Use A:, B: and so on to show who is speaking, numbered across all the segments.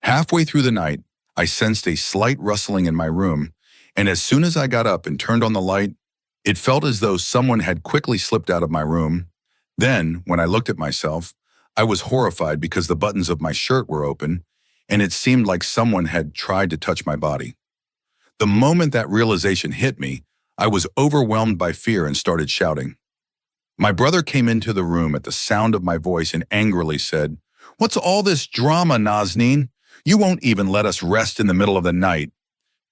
A: Halfway through the night, I sensed a slight rustling in my room, and as soon as I got up and turned on the light, it felt as though someone had quickly slipped out of my room. Then, when I looked at myself, I was horrified because the buttons of my shirt were open, and it seemed like someone had tried to touch my body. The moment that realization hit me, I was overwhelmed by fear and started shouting. My brother came into the room at the sound of my voice and angrily said, "What's all this drama, Nazneen? You won't even let us rest in the middle of the night."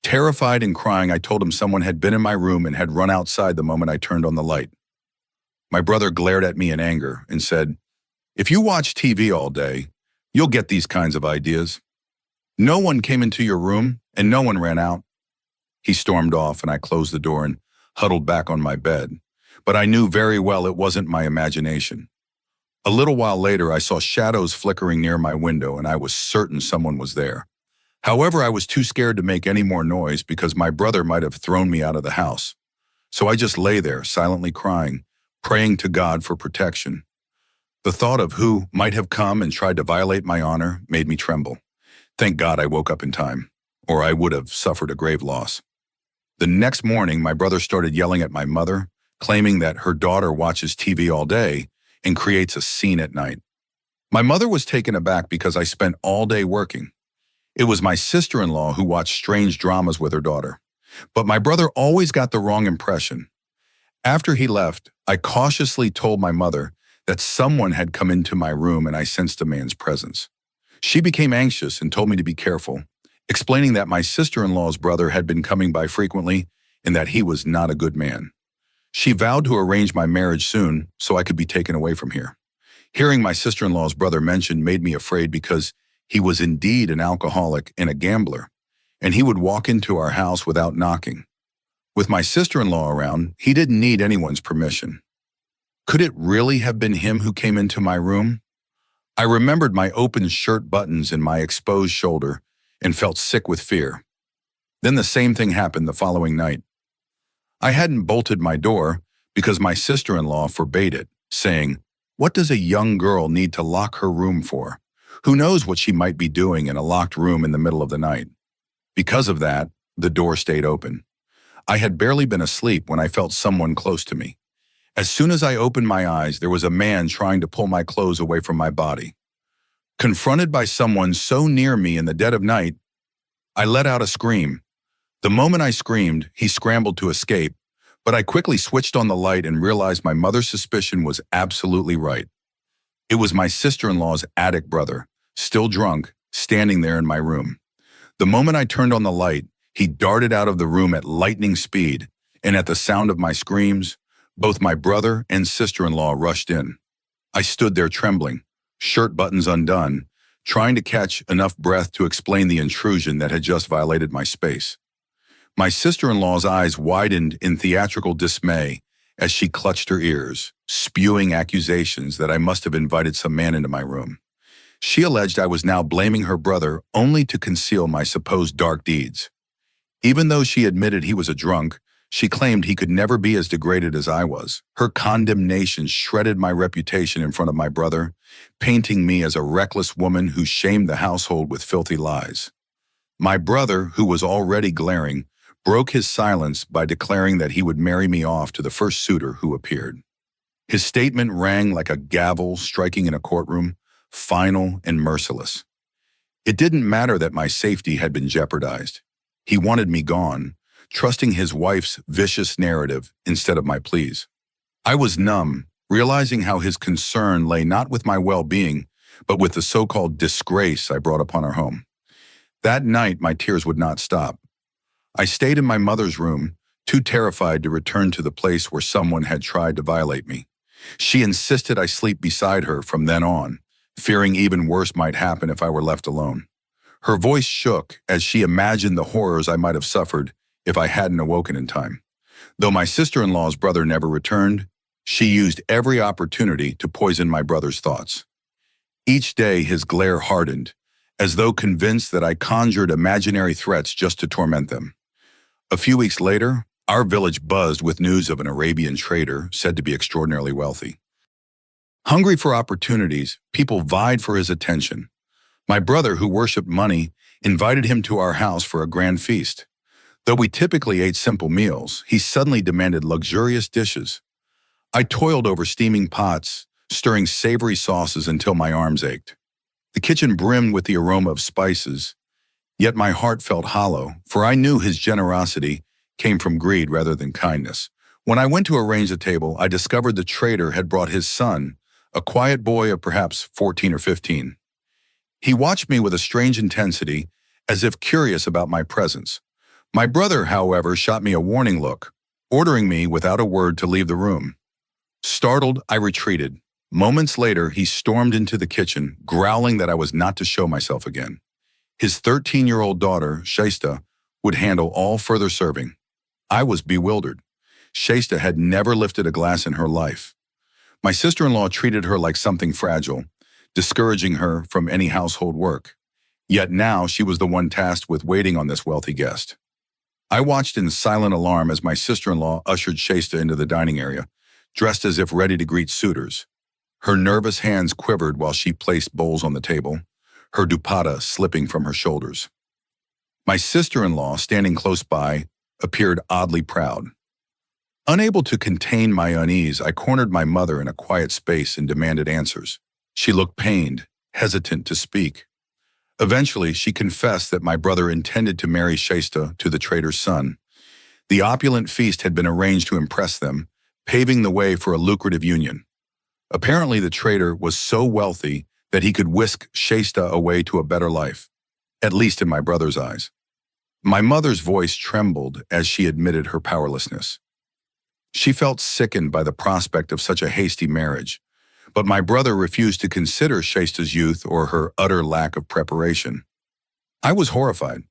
A: Terrified and crying, I told him someone had been in my room and had run outside the moment I turned on the light. My brother glared at me in anger and said, "If you watch TV all day, you'll get these kinds of ideas. No one came into your room and no one ran out." He stormed off and I closed the door and huddled back on my bed. But I knew very well it wasn't my imagination. A little while later, I saw shadows flickering near my window and I was certain someone was there. However, I was too scared to make any more noise because my brother might have thrown me out of the house. So I just lay there, silently crying, praying to God for protection. The thought of who might have come and tried to violate my honor made me tremble. Thank God I woke up in time, or I would have suffered a grave loss. The next morning, my brother started yelling at my mother, claiming that her daughter watches TV all day and creates a scene at night. My mother was taken aback because I spent all day working. It was my sister-in-law who watched strange dramas with her daughter. But my brother always got the wrong impression. After he left, I cautiously told my mother that someone had come into my room and I sensed a man's presence. She became anxious and told me to be careful, explaining that my sister-in-law's brother had been coming by frequently and that he was not a good man. She vowed to arrange my marriage soon so I could be taken away from here. Hearing my sister-in-law's brother mentioned made me afraid because he was indeed an alcoholic and a gambler, and he would walk into our house without knocking. With my sister-in-law around, he didn't need anyone's permission. Could it really have been him who came into my room? I remembered my open shirt buttons and my exposed shoulder and felt sick with fear. Then the same thing happened the following night. I hadn't bolted my door because my sister-in-law forbade it, saying, "What does a young girl need to lock her room for? Who knows what she might be doing in a locked room in the middle of the night?" Because of that, the door stayed open. I had barely been asleep when I felt someone close to me. As soon as I opened my eyes, there was a man trying to pull my clothes away from my body. Confronted by someone so near me in the dead of night, I let out a scream. The moment I screamed, he scrambled to escape, but I quickly switched on the light and realized my mother's suspicion was absolutely right. It was my sister-in-law's attic brother, still drunk, standing there in my room. The moment I turned on the light, he darted out of the room at lightning speed, and at the sound of my screams, both my brother and sister-in-law rushed in. I stood there trembling, shirt buttons undone, trying to catch enough breath to explain the intrusion that had just violated my space. My sister-in-law's eyes widened in theatrical dismay as she clutched her ears, spewing accusations that I must have invited some man into my room. She alleged I was now blaming her brother only to conceal my supposed dark deeds. Even though she admitted he was a drunk, she claimed he could never be as degraded as I was. Her condemnation shredded my reputation in front of my brother, painting me as a reckless woman who shamed the household with filthy lies. My brother, who was already glaring, broke his silence by declaring that he would marry me off to the first suitor who appeared. His statement rang like a gavel striking in a courtroom, final and merciless. It didn't matter that my safety had been jeopardized. He wanted me gone, trusting his wife's vicious narrative instead of my pleas. I was numb, realizing how his concern lay not with my well-being, but with the so-called disgrace I brought upon our home. That night, my tears would not stop. I stayed in my mother's room, too terrified to return to the place where someone had tried to violate me. She insisted I sleep beside her from then on, fearing even worse might happen if I were left alone. Her voice shook as she imagined the horrors I might have suffered if I hadn't awoken in time. Though my sister-in-law's brother never returned, she used every opportunity to poison my brother's thoughts. Each day his glare hardened, as though convinced that I conjured imaginary threats just to torment them. A few weeks later, our village buzzed with news of an Arabian trader said to be extraordinarily wealthy. Hungry for opportunities, people vied for his attention. My brother, who worshipped money, invited him to our house for a grand feast. Though we typically ate simple meals, he suddenly demanded luxurious dishes. I toiled over steaming pots, stirring savory sauces until my arms ached. The kitchen brimmed with the aroma of spices, yet my heart felt hollow, for I knew his generosity came from greed rather than kindness. When I went to arrange the table, I discovered the traitor had brought his son, a quiet boy of perhaps 14 or 15. He watched me with a strange intensity, as if curious about my presence. My brother, however, shot me a warning look, ordering me without a word to leave the room. Startled, I retreated. Moments later, he stormed into the kitchen, growling that I was not to show myself again. His 13-year-old daughter, Shaista, would handle all further serving. I was bewildered. Shaista had never lifted a glass in her life. My sister-in-law treated her like something fragile, discouraging her from any household work. Yet now she was the one tasked with waiting on this wealthy guest. I watched in silent alarm as my sister-in-law ushered Shaista into the dining area, dressed as if ready to greet suitors. Her nervous hands quivered while she placed bowls on the table, her dupatta slipping from her shoulders. My sister-in-law, standing close by, appeared oddly proud. Unable to contain my unease, I cornered my mother in a quiet space and demanded answers. She looked pained, hesitant to speak. Eventually, she confessed that my brother intended to marry Shaista to the traitor's son. The opulent feast had been arranged to impress them, paving the way for a lucrative union. Apparently, the traitor was so wealthy that he could whisk Shaista away to a better life, at least in my brother's eyes. My mother's voice trembled as she admitted her powerlessness. She felt sickened by the prospect of such a hasty marriage, but my brother refused to consider Shaista's youth or her utter lack of preparation. I was horrified.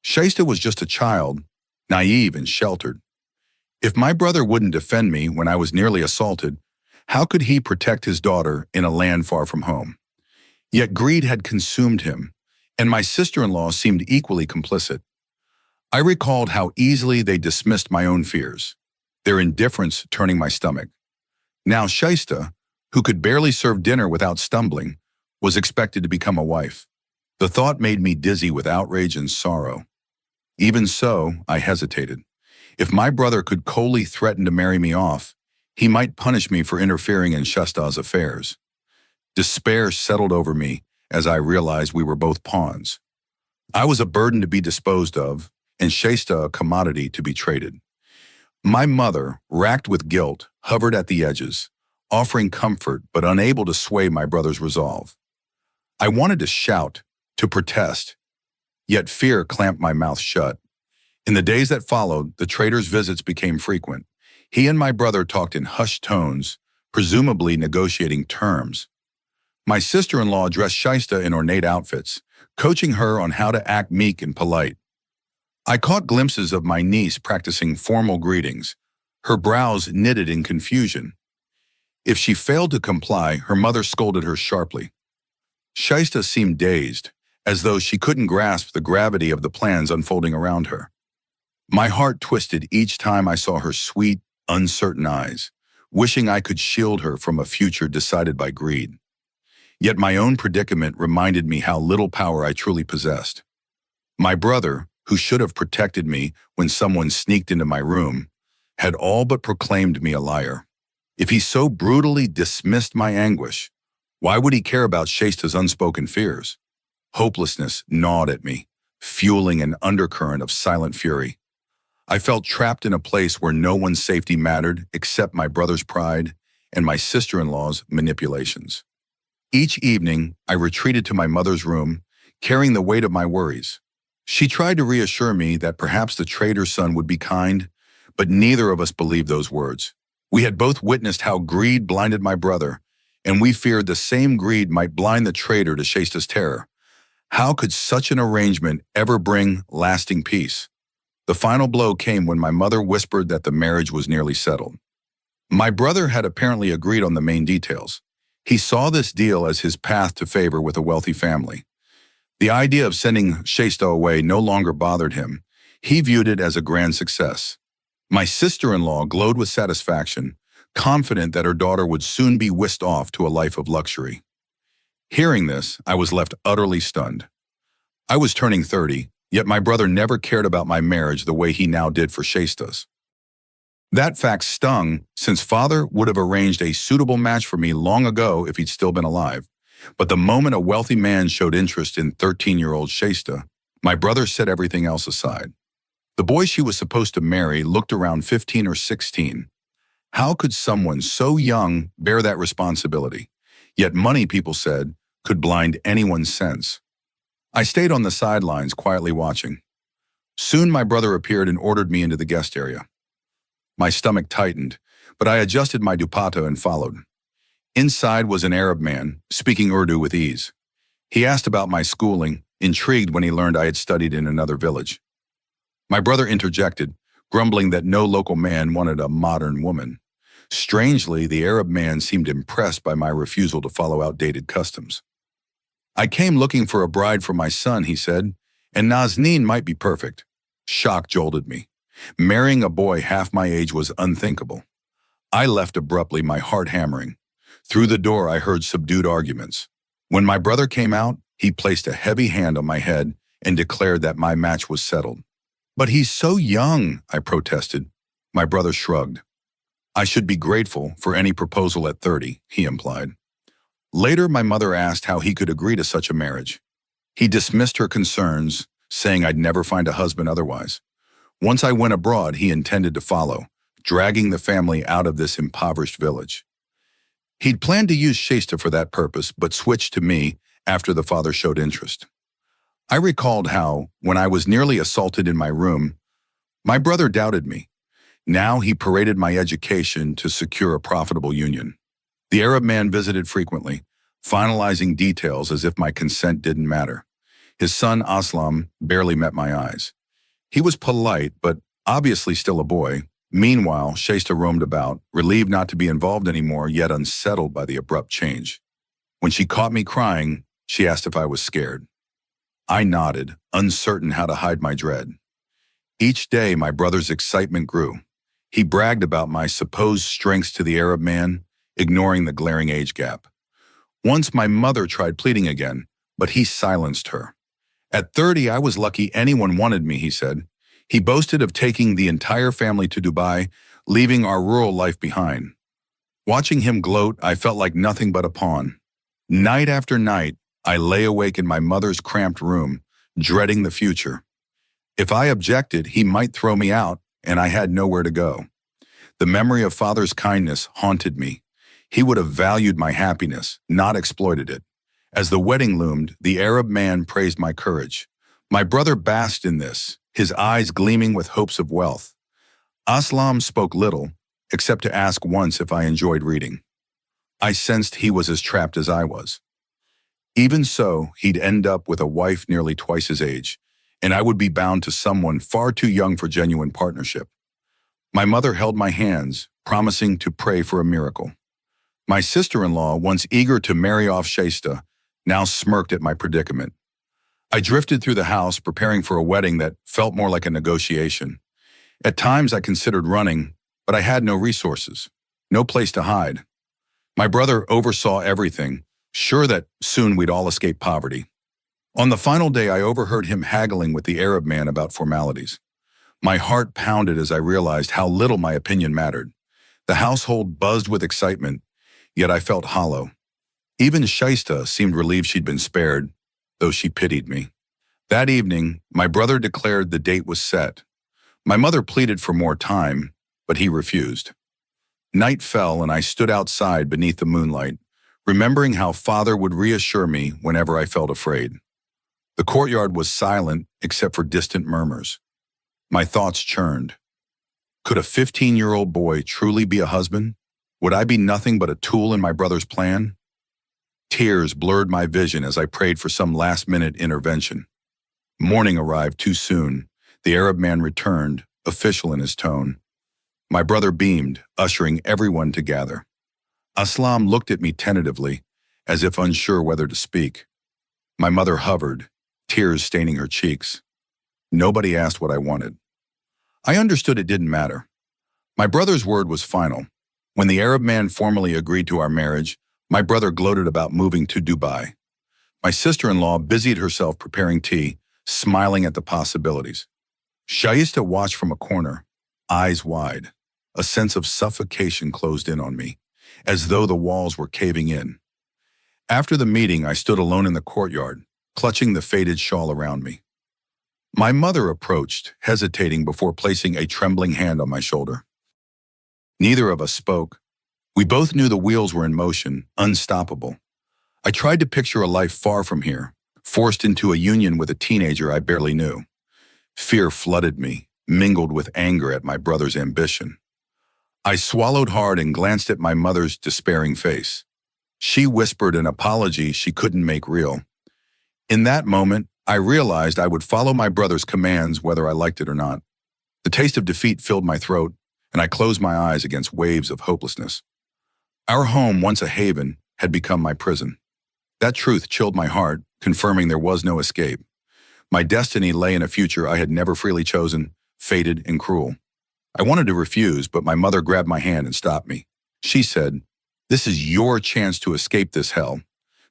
A: Shaista was just a child, naive and sheltered. If my brother wouldn't defend me when I was nearly assaulted, how could he protect his daughter in a land far from home? Yet greed had consumed him, and my sister-in-law seemed equally complicit. I recalled how easily they dismissed my own fears, their indifference turning my stomach. Now Shaista, who could barely serve dinner without stumbling, was expected to become a wife. The thought made me dizzy with outrage and sorrow. Even so, I hesitated. If my brother could coldly threaten to marry me off, he might punish me for interfering in Shaista's affairs. Despair settled over me as I realized we were both pawns. I was a burden to be disposed of, and Shaista a commodity to be traded. My mother, racked with guilt, hovered at the edges, offering comfort but unable to sway my brother's resolve. I wanted to shout, to protest, yet fear clamped my mouth shut. In the days that followed, the traitor's visits became frequent. He and my brother talked in hushed tones, presumably negotiating terms. My sister-in-law dressed Shaista in ornate outfits, coaching her on how to act meek and polite. I caught glimpses of my niece practicing formal greetings, her brows knitted in confusion. If she failed to comply, her mother scolded her sharply. Shaista seemed dazed, as though she couldn't grasp the gravity of the plans unfolding around her. My heart twisted each time I saw her sweet, uncertain eyes, wishing I could shield her from a future decided by greed. Yet my own predicament reminded me how little power I truly possessed. My brother, who should have protected me when someone sneaked into my room, had all but proclaimed me a liar. If he so brutally dismissed my anguish, why would he care about Shaista's unspoken fears? Hopelessness gnawed at me, fueling an undercurrent of silent fury. I felt trapped in a place where no one's safety mattered except my brother's pride and my sister-in-law's manipulations. Each evening, I retreated to my mother's room, carrying the weight of my worries. She tried to reassure me that perhaps the traitor's son would be kind, but neither of us believed those words. We had both witnessed how greed blinded my brother, and we feared the same greed might blind the traitor to Shaista's terror. How could such an arrangement ever bring lasting peace? The final blow came when my mother whispered that the marriage was nearly settled. My brother had apparently agreed on the main details. He saw this deal as his path to favor with a wealthy family. The idea of sending Shaista away no longer bothered him. He viewed it as a grand success. My sister-in-law glowed with satisfaction, confident that her daughter would soon be whisked off to a life of luxury. Hearing this, I was left utterly stunned. I was turning 30, yet my brother never cared about my marriage the way he now did for Shaista's. That fact stung, since father would have arranged a suitable match for me long ago if he'd still been alive. But the moment a wealthy man showed interest in 13-year-old Shaista, my brother set everything else aside. The boy she was supposed to marry looked around 15 or 16. How could someone so young bear that responsibility? Yet money, people said, could blind anyone's sense. I stayed on the sidelines quietly watching. Soon my brother appeared and ordered me into the guest area. My stomach tightened, but I adjusted my dupatta and followed. Inside was an Arab man, speaking Urdu with ease. He asked about my schooling, intrigued when he learned I had studied in another village. My brother interjected, grumbling that no local man wanted a modern woman. Strangely, the Arab man seemed impressed by my refusal to follow outdated customs. I came looking for a bride for my son, he said, and Nazneen might be perfect. Shock jolted me. Marrying a boy half my age was unthinkable. I left abruptly, my heart hammering. Through the door, I heard subdued arguments. When my brother came out, he placed a heavy hand on my head and declared that my match was settled. But he's so young, I protested. My brother shrugged. I should be grateful for any proposal at 30, he implied. Later, my mother asked how he could agree to such a marriage. He dismissed her concerns, saying I'd never find a husband otherwise. Once I went abroad, he intended to follow, dragging the family out of this impoverished village. He'd planned to use Shaista for that purpose, but switched to me after the father showed interest. I recalled how, when I was nearly assaulted in my room, my brother doubted me. Now he paraded my education to secure a profitable union. The Arab man visited frequently, finalizing details as if my consent didn't matter. His son, Aslam, barely met my eyes. He was polite, but obviously still a boy. Meanwhile, Shaista roamed about, relieved not to be involved anymore, yet unsettled by the abrupt change. When she caught me crying, she asked if I was scared. I nodded, uncertain how to hide my dread. Each day, my brother's excitement grew. He bragged about my supposed strengths to the Arab man, ignoring the glaring age gap. Once my mother tried pleading again, but he silenced her. At 30, I was lucky anyone wanted me, he said. He boasted of taking the entire family to Dubai, leaving our rural life behind. Watching him gloat, I felt like nothing but a pawn. Night after night, I lay awake in my mother's cramped room, dreading the future. If I objected, he might throw me out, and I had nowhere to go. The memory of father's kindness haunted me. He would have valued my happiness, not exploited it. As the wedding loomed, the Arab man praised my courage. My brother basked in this, his eyes gleaming with hopes of wealth. Aslam spoke little, except to ask once if I enjoyed reading. I sensed he was as trapped as I was. Even so, he'd end up with a wife nearly twice his age, and I would be bound to someone far too young for genuine partnership. My mother held my hands, promising to pray for a miracle. My sister-in-law, once eager to marry off Shaista, now smirked at my predicament. I drifted through the house, preparing for a wedding that felt more like a negotiation. At times, I considered running, but I had no resources, no place to hide. My brother oversaw everything, sure that soon we'd all escape poverty. On the final day, I overheard him haggling with the Arab man about formalities. My heart pounded as I realized how little my opinion mattered. The household buzzed with excitement, yet I felt hollow. Even Shaista seemed relieved she'd been spared, though she pitied me. That evening, my brother declared the date was set. My mother pleaded for more time, but he refused. Night fell and I stood outside beneath the moonlight, remembering how father would reassure me whenever I felt afraid. The courtyard was silent except for distant murmurs. My thoughts churned. Could a 15-year-old boy truly be a husband? Would I be nothing but a tool in my brother's plan? Tears blurred my vision as I prayed for some last-minute intervention. Morning arrived too soon. The Arab man returned, official in his tone. My brother beamed, ushering everyone to gather. Aslam looked at me tentatively, as if unsure whether to speak. My mother hovered, tears staining her cheeks. Nobody asked what I wanted. I understood it didn't matter. My brother's word was final. When the Arab man formally agreed to our marriage, my brother gloated about moving to Dubai. My sister-in-law busied herself preparing tea, smiling at the possibilities. Shaista watched from a corner, eyes wide. A sense of suffocation closed in on me, as though the walls were caving in. After the meeting, I stood alone in the courtyard, clutching the faded shawl around me. My mother approached, hesitating before placing a trembling hand on my shoulder. Neither of us spoke. We both knew the wheels were in motion, unstoppable. I tried to picture a life far from here, forced into a union with a teenager I barely knew. Fear flooded me, mingled with anger at my brother's ambition. I swallowed hard and glanced at my mother's despairing face. She whispered an apology she couldn't make real. In that moment, I realized I would follow my brother's commands whether I liked it or not. The taste of defeat filled my throat, and I closed my eyes against waves of hopelessness. Our home, once a haven, had become my prison. That truth chilled my heart, confirming there was no escape. My destiny lay in a future I had never freely chosen, fated and cruel. I wanted to refuse, but my mother grabbed my hand and stopped me. She said, "This is your chance to escape this hell.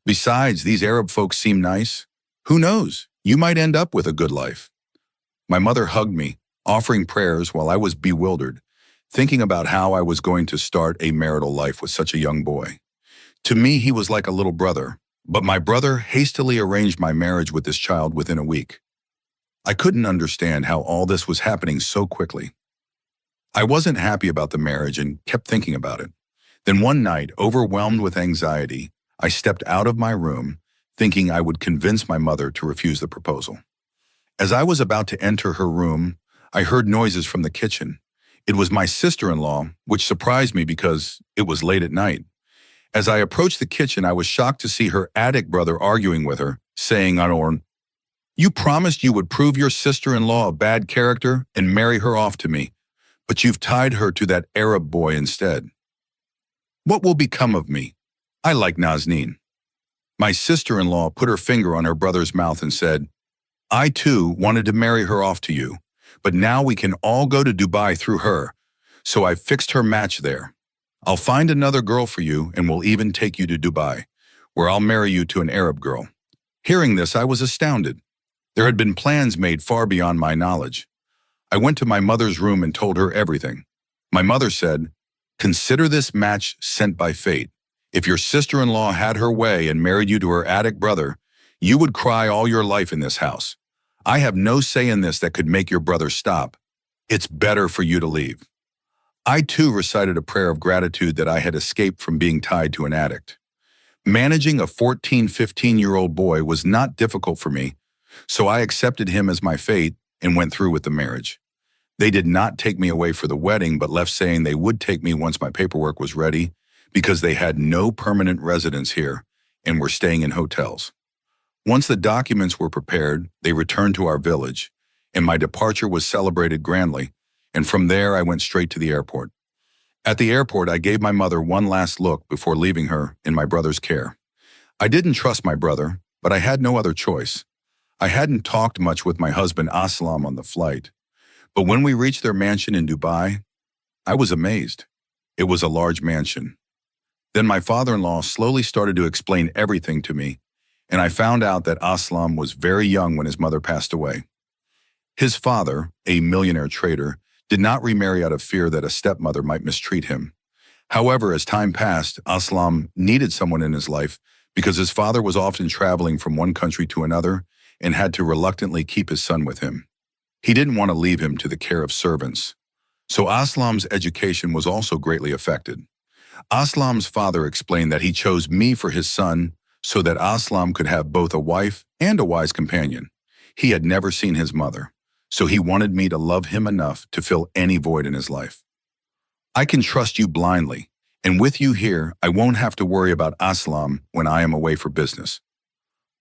A: Besides, these Arab folks seem nice. Who knows? You might end up with a good life." My mother hugged me, offering prayers while I was bewildered, thinking about how I was going to start a marital life with such a young boy. To me, he was like a little brother, but my brother hastily arranged my marriage with this child within a week. I couldn't understand how all this was happening so quickly. I wasn't happy about the marriage and kept thinking about it. Then one night, overwhelmed with anxiety, I stepped out of my room, thinking I would convince my mother to refuse the proposal. As I was about to enter her room, I heard noises from the kitchen. It was my sister-in-law, which surprised me because it was late at night. As I approached the kitchen, I was shocked to see her addict brother arguing with her, saying unarmed, "You promised you would prove your sister-in-law a bad character and marry her off to me, but you've tied her to that Arab boy instead. What will become of me? I like Nazneen." My sister-in-law put her finger on her brother's mouth and said, "I too wanted to marry her off to you, but now we can all go to Dubai through her, so I fixed her match there. I'll find another girl for you and we'll even take you to Dubai, where I'll marry you to an Arab girl." Hearing this, I was astounded. There had been plans made far beyond my knowledge. I went to my mother's room and told her everything. My mother said, "Consider this match sent by fate. If your sister-in-law had her way and married you to her addict brother, you would cry all your life in this house. I have no say in this that could make your brother stop. It's better for you to leave." I too recited a prayer of gratitude that I had escaped from being tied to an addict. Managing a 14, 15-year-old boy was not difficult for me, so I accepted him as my fate and went through with the marriage. They did not take me away for the wedding, but left saying they would take me once my paperwork was ready because they had no permanent residence here and were staying in hotels. Once the documents were prepared, they returned to our village, and my departure was celebrated grandly, and from there I went straight to the airport. At the airport, I gave my mother one last look before leaving her in my brother's care. I didn't trust my brother, but I had no other choice. I hadn't talked much with my husband Aslam on the flight, but when we reached their mansion in Dubai, I was amazed. It was a large mansion. Then my father-in-law slowly started to explain everything to me, and I found out that Aslam was very young when his mother passed away. His father, a millionaire trader, did not remarry out of fear that a stepmother might mistreat him. However, as time passed, Aslam needed someone in his life because his father was often traveling from one country to another and had to reluctantly keep his son with him. He didn't want to leave him to the care of servants. So Aslam's education was also greatly affected. Aslam's father explained that he chose me for his son so that Aslam could have both a wife and a wise companion. He had never seen his mother, so he wanted me to love him enough to fill any void in his life. "I can trust you blindly, and with you here, I won't have to worry about Aslam when I am away for business.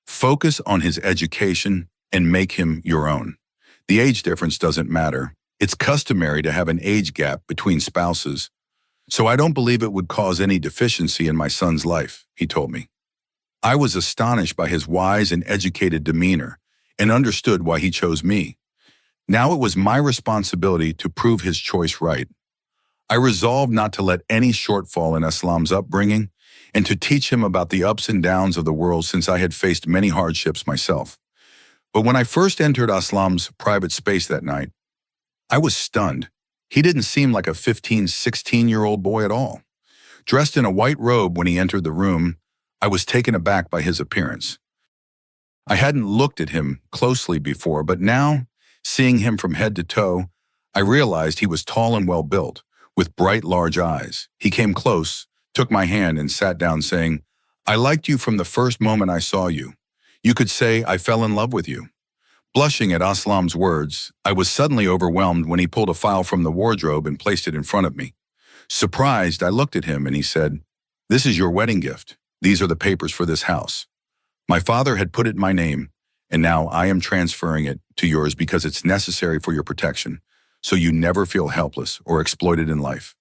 A: Focus on his education and make him your own. The age difference doesn't matter. It's customary to have an age gap between spouses, so I don't believe it would cause any deficiency in my son's life," he told me. I was astonished by his wise and educated demeanor and understood why he chose me. Now it was my responsibility to prove his choice right. I resolved not to let any shortfall in Aslam's upbringing and to teach him about the ups and downs of the world since I had faced many hardships myself. But when I first entered Aslam's private space that night, I was stunned. He didn't seem like a 15, 16-year-old boy at all. Dressed in a white robe when he entered the room, I was taken aback by his appearance. I hadn't looked at him closely before, but now, seeing him from head to toe, I realized he was tall and well-built, with bright, large eyes. He came close, took my hand, and sat down saying, "I liked you from the first moment I saw you. You could say I fell in love with you." Blushing at Aslam's words, I was suddenly overwhelmed when he pulled a file from the wardrobe and placed it in front of me. Surprised, I looked at him and he said, "This is your wedding gift. These are the papers for this house. My father had put it in my name, and now I am transferring it to yours because it's necessary for your protection, so you never feel helpless or exploited in life."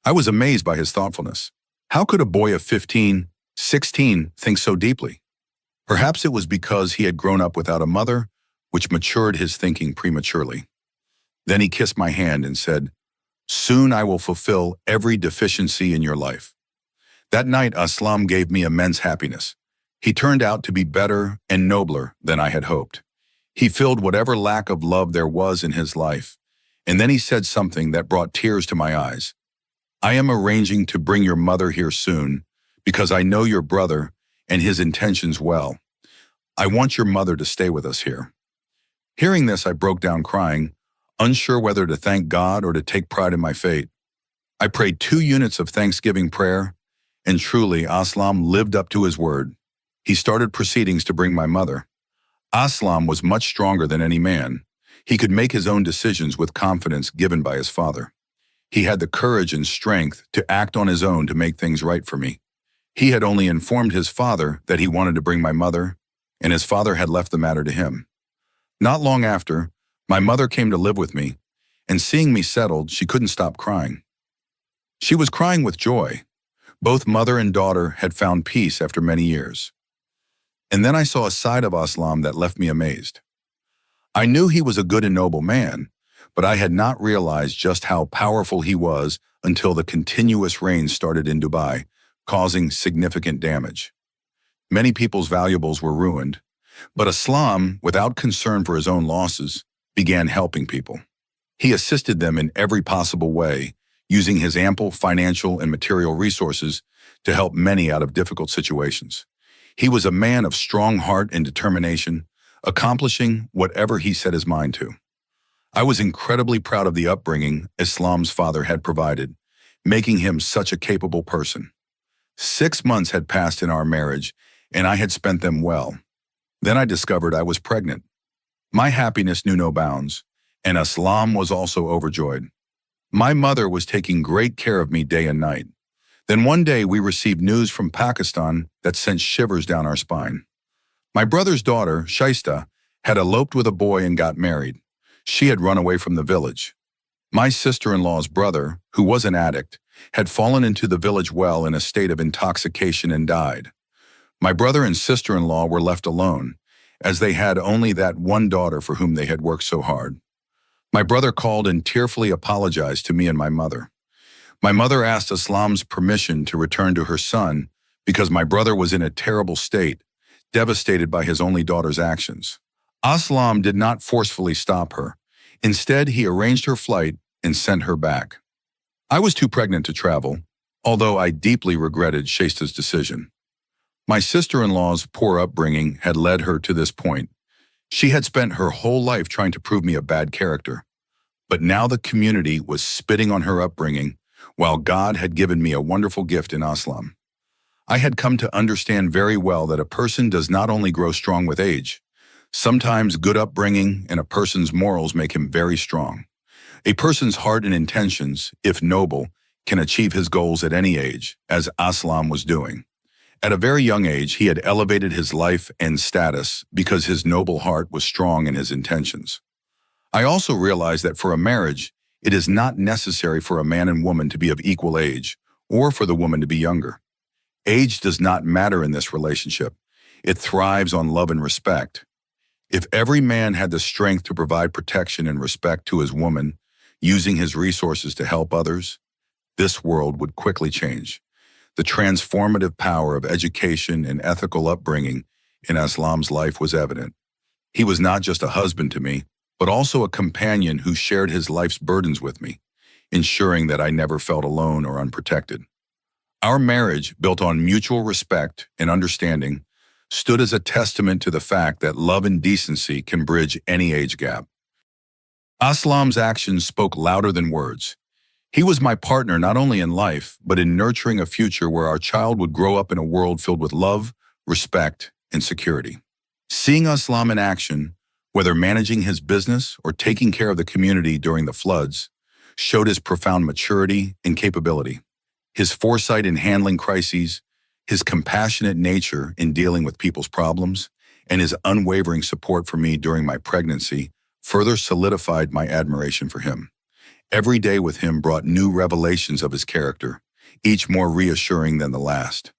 A: I was amazed by his thoughtfulness. How could a boy of 15, 16 think so deeply? Perhaps it was because he had grown up without a mother, which matured his thinking prematurely. Then he kissed my hand and said, "Soon I will fulfill every deficiency in your life." That night, Aslam gave me immense happiness. He turned out to be better and nobler than I had hoped. He filled whatever lack of love there was in his life, and then he said something that brought tears to my eyes. "I am arranging to bring your mother here soon because I know your brother and his intentions well. I want your mother to stay with us here." Hearing this, I broke down crying, unsure whether to thank God or to take pride in my fate. I prayed 2 units of Thanksgiving prayer, and truly, Aslam lived up to his word. He started proceedings to bring my mother. Aslam was much stronger than any man. He could make his own decisions with confidence given by his father. He had the courage and strength to act on his own to make things right for me. He had only informed his father that he wanted to bring my mother, and his father had left the matter to him. Not long after, my mother came to live with me, and seeing me settled, she couldn't stop crying. She was crying with joy. Both mother and daughter had found peace after many years. And then I saw a side of Aslam that left me amazed. I knew he was a good and noble man, but I had not realized just how powerful he was until the continuous rains started in Dubai, causing significant damage. Many people's valuables were ruined, but Aslam, without concern for his own losses, began helping people. He assisted them in every possible way, using his ample financial and material resources to help many out of difficult situations. He was a man of strong heart and determination, accomplishing whatever he set his mind to. I was incredibly proud of the upbringing Aslam's father had provided, making him such a capable person. 6 months had passed in our marriage, and I had spent them well. Then I discovered I was pregnant. My happiness knew no bounds, and Aslam was also overjoyed. My mother was taking great care of me day and night. Then one day we received news from Pakistan that sent shivers down our spine. My brother's daughter, Shaista, had eloped with a boy and got married. She had run away from the village. My sister-in-law's brother, who was an addict, had fallen into the village well in a state of intoxication and died. My brother and sister-in-law were left alone, as they had only that one daughter for whom they had worked so hard. My brother called and tearfully apologized to me and my mother. My mother asked Aslam's permission to return to her son because my brother was in a terrible state, devastated by his only daughter's actions. Aslam did not forcefully stop her. Instead, he arranged her flight and sent her back. I was too pregnant to travel, although I deeply regretted Shaista's decision. My sister-in-law's poor upbringing had led her to this point. She had spent her whole life trying to prove me a bad character. But now the community was spitting on her upbringing, while God had given me a wonderful gift in Aslam. I had come to understand very well that a person does not only grow strong with age. Sometimes good upbringing and a person's morals make him very strong. A person's heart and intentions, if noble, can achieve his goals at any age, as Aslam was doing. At a very young age, he had elevated his life and status because his noble heart was strong in his intentions. I also realized that for a marriage, it is not necessary for a man and woman to be of equal age, or for the woman to be younger. Age does not matter in this relationship. It thrives on love and respect. If every man had the strength to provide protection and respect to his woman, using his resources to help others, this world would quickly change. The transformative power of education and ethical upbringing in Aslam's life was evident. He was not just a husband to me, but also a companion who shared his life's burdens with me, ensuring that I never felt alone or unprotected. Our marriage, built on mutual respect and understanding, stood as a testament to the fact that love and decency can bridge any age gap. Aslam's actions spoke louder than words. He was my partner not only in life, but in nurturing a future where our child would grow up in a world filled with love, respect, and security. Seeing Aslam in action, whether managing his business or taking care of the community during the floods, showed his profound maturity and capability. His foresight in handling crises, his compassionate nature in dealing with people's problems, and his unwavering support for me during my pregnancy further solidified my admiration for him. Every day with him brought new revelations of his character, each more reassuring than the last.